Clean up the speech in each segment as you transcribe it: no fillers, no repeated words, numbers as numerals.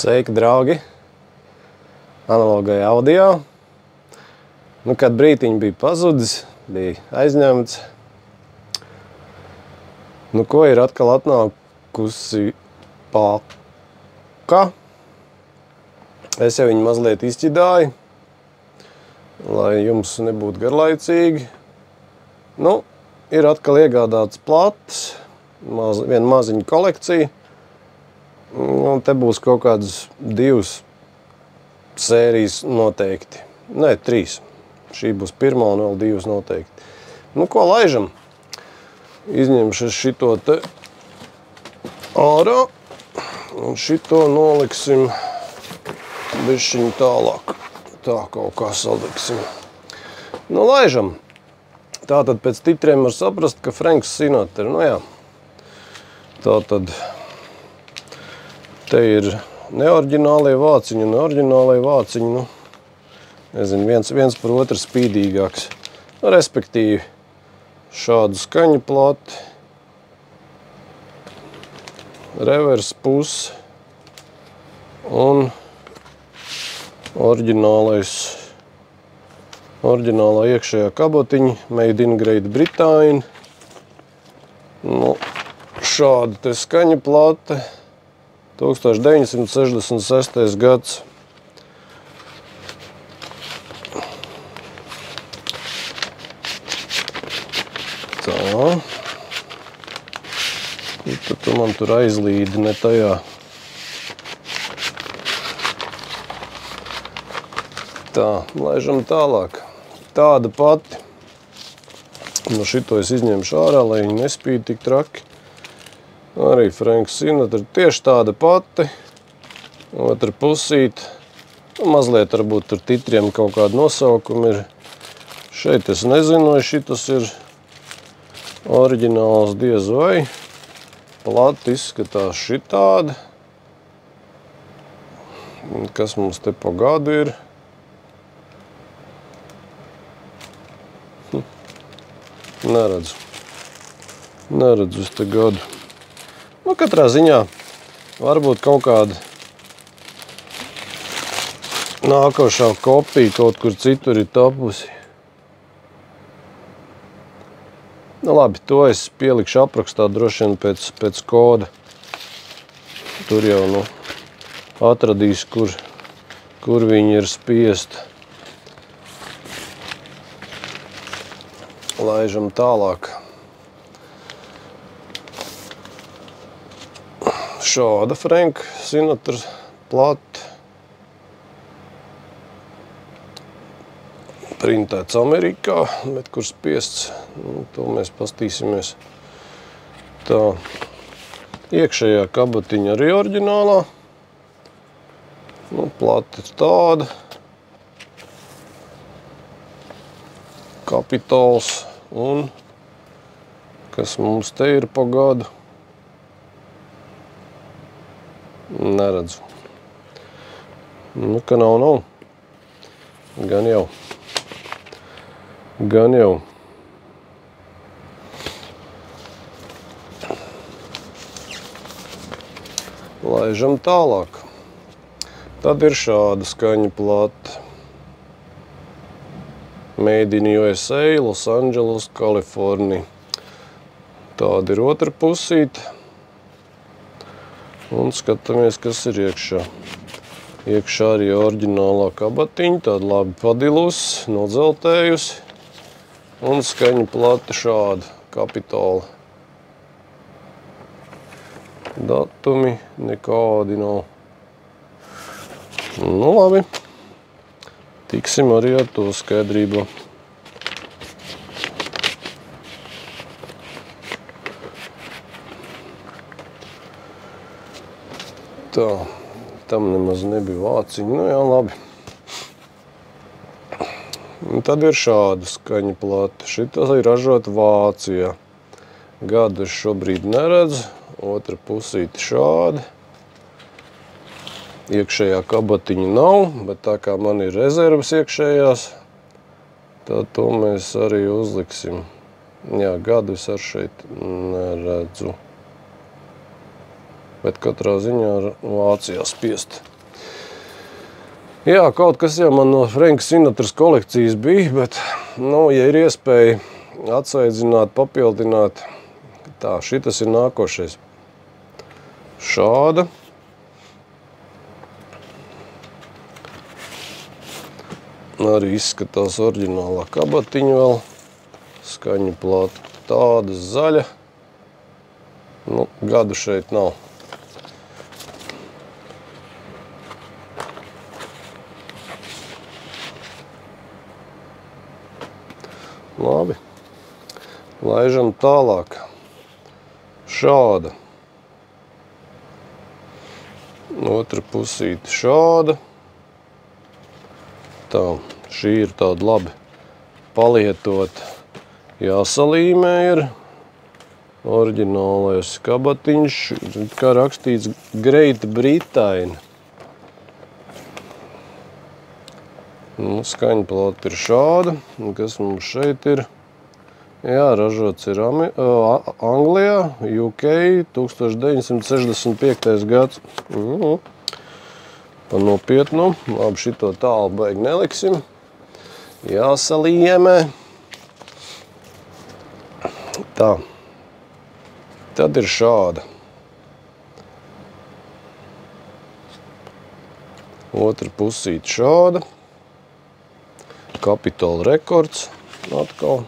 Sveiki, draugi! Analogajā audio. Kad brītiņi bija pazudis, bija aizņemts. Ko ir atkal atnākusi paka. Es jau viņu mazliet izķidāju, lai jums nebūtu garlaicīgi. Ir atkal iegādāts plates, viena maziņa kolekcija. Un te būs kaut kādas 2 sērijas noteikti. Nē, 3. Šī būs pirmā un vēl 2 noteikti. Ko laižam? Izņemšu šito te ārā un šito noliksim bišķiņ tālāk. Tā kaut kā saliksim. Laižam. Tātad pēc titriem var saprast, ka Frank Sinatra, jā. Tātad te ir neoriģinālie vāciņi un oriģinālie vāciņi, nezinu, viens par otru spīdīgāks. Respektīvi, šādu skaņu plati, revers puse un oriģinālā iekšējā kabotiņa, made in Great Britain. Šāda te skaņu plate. 1966. gads. Tā. Tad tu man tur aizlīdi, ne tajā. Tā, laižam tālāk. Tāda pati. Šito es izņemšu ārā, lai viņi nespīd tik traki. Arī Frank Sinatra tieši tāda pati, otra pusīte. Mazliet varbūt tur titriem kaut kāda nosaukuma ir. Šeit es nezinu, vai šitas ir oriģināls diez vai. Plati izskatās šitāda. Kas mums te pa gadu ir? Neredzu. Neredzu es te gadu. Katrā ziņā varbūt kaut kāda nākošā kopija kaut kur citur ir tapusi. Labi, to es pielikšu aprakstā droši vien pēc koda. Tur jau atradīs, kur viņi ir spiest. Laižam tālāk. Šāda Frank Sinatra plate. Printēts Amerikā, bet kur spiests, to mēs pastīsimies. Tā, iekšējā kabotiņa arī oriģinālā. Plate ir tāda. Kapitāls un kas mums te ir pa gadu. Neredzu. Ka nav. Gan jau. Laižam tālāk. Tad ir šāda skaņa plate. Made in USA, Los Angeles, Kalifornija. Tāda ir otra pusīte. Un skatāmies, kas ir iekšā. Iekšā arī oriģinālā kabatiņa, tāda labi padilus, nodzeltējusi. Un skaņa plate šāda, Kapitāla. Datumi nekādi nav. Labi. Tiksim arī ar to skaidrībā. Tā, tam nemaz nebija vāciņi. Jā, labi. Tad ir šāda skaņa plate. Šita ir ražota Vācijā. Gadu es šobrīd neredzu. Otra pusīte šāda. Iekšējā kabatiņa nav, bet tā kā man ir rezervas iekšējās, tad to mēs arī uzliksim. Jā, gadu es ar šeit neredzu. Bet katrā ziņā Vācijā spiest. Jā, kaut kas jau man no Franka Sinatras kolekcijas bija, bet, nu, ja ir iespēja atsveidzināt, papildināt, tā, šitas ir nākošais. Šāda. Arī izskatās oriģinālā kabatiņa vēl. Skaņu plāta tāda zaļa. Nu, gadu šeit nav. Labi. Laižam tālāk. Šāda. Otra pusīte šāda. Tā, šī ir tāda labi palietot. Jāsalīmē ir. Oriģinālais kabatiņš, kā rakstīts Great Britain. Nu, skaņplāta ir šāda. Kas mums šeit ir? Jā, ražots ir Anglijā, UK, 1965. gads. Pa nopietnu. Labi, šito tālu baigi neliksim. Jāsalīmē. Tā. Tad ir šāda. Otra pusīte šāda. Capitol Records atkal.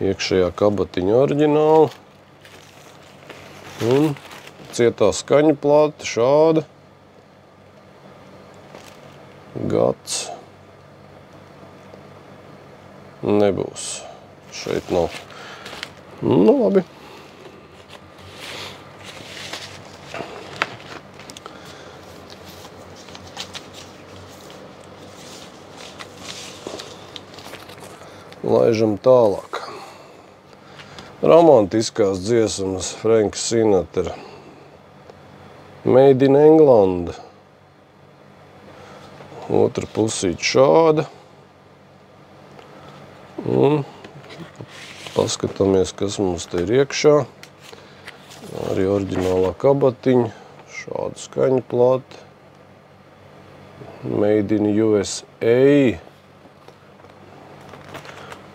Iekšējā kabatiņa oriģināla. Un cietā skaņu plāta šāda. Gads. Nebūs. Šeit nav. Nu, labi. Laižam tālāk. Romantiskās dziesmas Franka Sinatra. Made in England. Otra pusīte šāda. Un paskatāmies, kas mums te ir iekšā. Arī oriģinālā kabatiņa. Šāda skaņu plāta. Made in USA.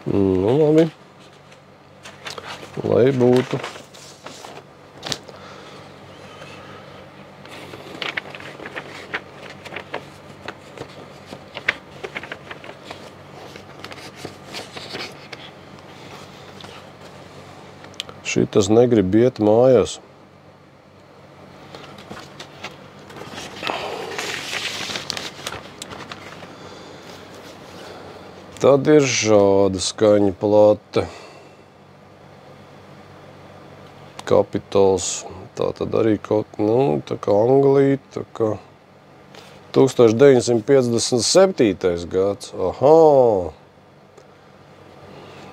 Nu, labi. Lai būtu. Šitas negrib iet mājās. Tad ir šāda skaņa plāta. Capitols. Tā tad arī kaut, nu, tā kā Anglija, tā kā 1957. gads. Aha!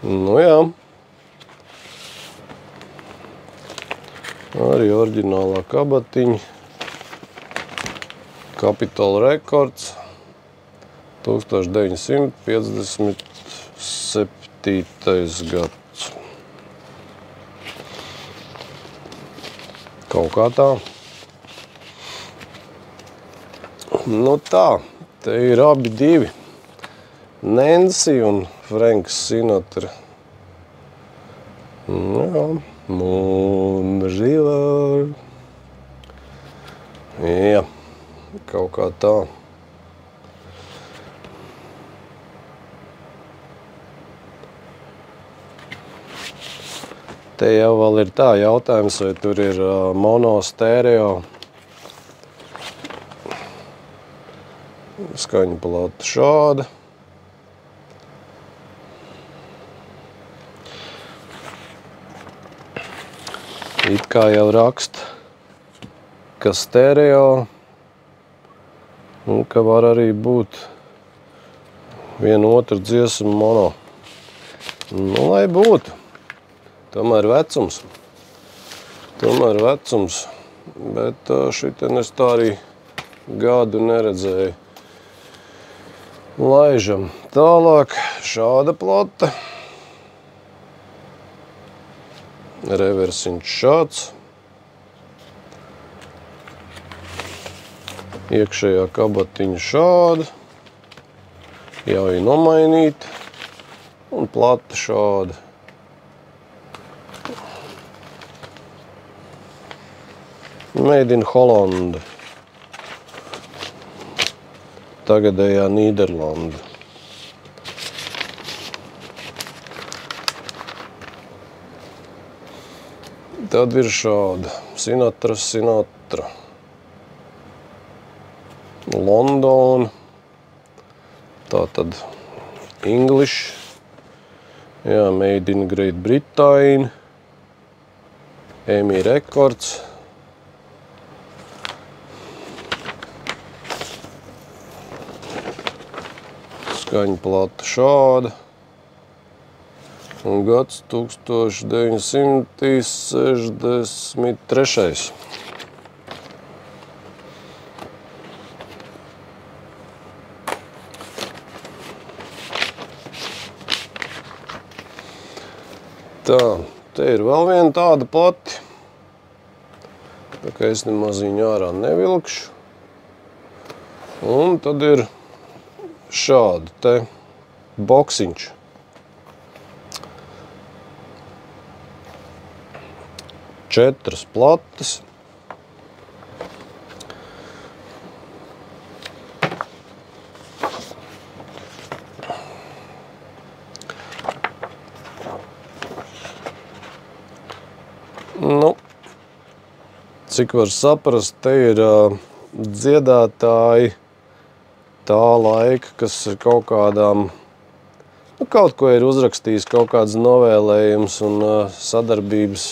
Nu jā. Arī oriģinālā kabatiņa. Capitol Records. 1957. gads. Kaut kā tā. Nu tā, te ir abi divi. Nancy un Franks Sinatra. Jā, un žīlā. Jā, kaut kā tā. Te jau vēl ir tā jautājums, vai tur ir mono, stereo. Skaņa plāta šāda. It kā jau raksta, ka stereo, un ka var arī būt viena otra dziesma mono. Nu, lai būtu. Tomēr vecums. Bet šitien es tā arī gadu neredzēju. Laižam tālāk. Šāda plata. Reversiņš šāds. Iekšējā kabatiņa šāda. Ļauj nomainīt. Un plata šāda. Made in Holland. Tagadējā Nīderlanda. Tad ir šāda Sinatra. London. Tātad English. Jā, Made in Great Britain. EMI Records. Skaņa plata šāda. Un gads 1963. Tā, te ir vēl viena tāda pati. Tā kā es nemaz viņu ārā nevilkšu. Un tad ir šāda te boksiņš. Četras plates. Nu, cik var saprast, te ir dziedātāji tā laika, kas ir kaut kādām, kaut ko ir uzrakstījis, kaut kāds novēlējums un sadarbības,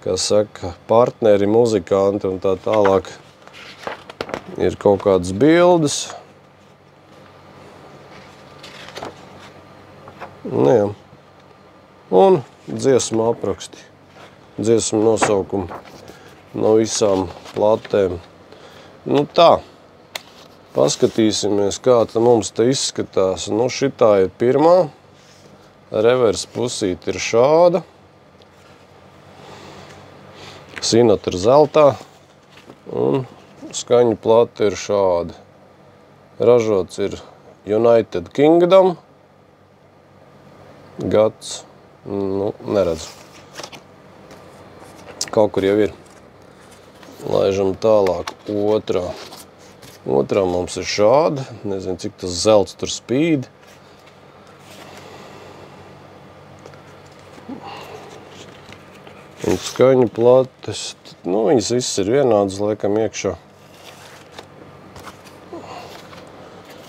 kā saka, partneri, muzikanti un tā tālāk. Ir kaut kādas bildes. Nu, jā. Un dziesmu apraksti. Dziesmu nosaukumu no visām platēm. Nu tā, paskatīsimies, kā mums te izskatās. Nu, šitā ir pirmā. Revers pusīte ir šāda. Sinatra zeltā. Un skaņa plata ir šāda. Ražots ir United Kingdom. Gads, nu, neredzu. Kaut kur jau ir. Laižam tālāk otrā. Otrā mums ir šāda. Nezinu, cik tas zelts tur spīd. Un skaņa plates. Nu, viņas viss ir vienādas, laikam, iekšā.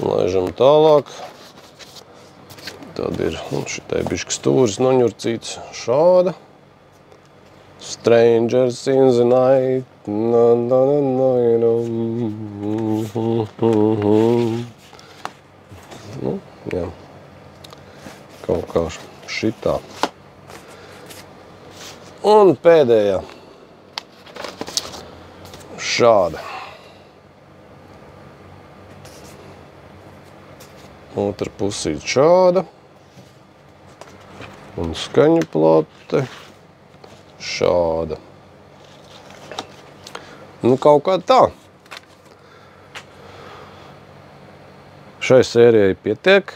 Laižam tālāk. Tad ir, šitai bišķi stūris noņurcīts šāda. Strangers in the night. Na, na, na, na, nu, jā. Kaut kā šitā. Un pēdējā. Šāda. Otra pusīt šāda. Un skaņa plate. Šāda. Nu, kaut kā tā. Šai sērijai pietiek.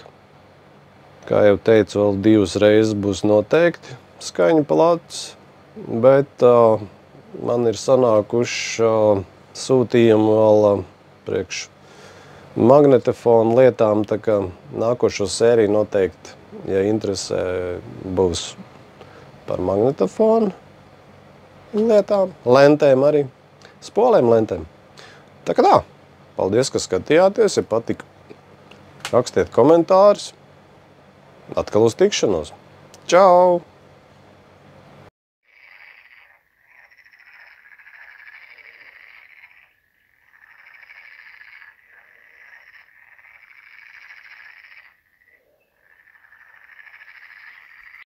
Kā jau teicu, vēl 2 reizes būs noteikti skaņa plates. Bet man ir sanākuši sūtījumi vēl priekš magnetofonu lietām. Tā kā nākošo sēriju noteikti, ja interesē, būs par magnetofonu lietām, lentēm arī, spolēm lentēm. Tā kā tā, paldies, ka skatījāties, ja patika, rakstiet komentārus. Atkal uz tikšanos. Čau!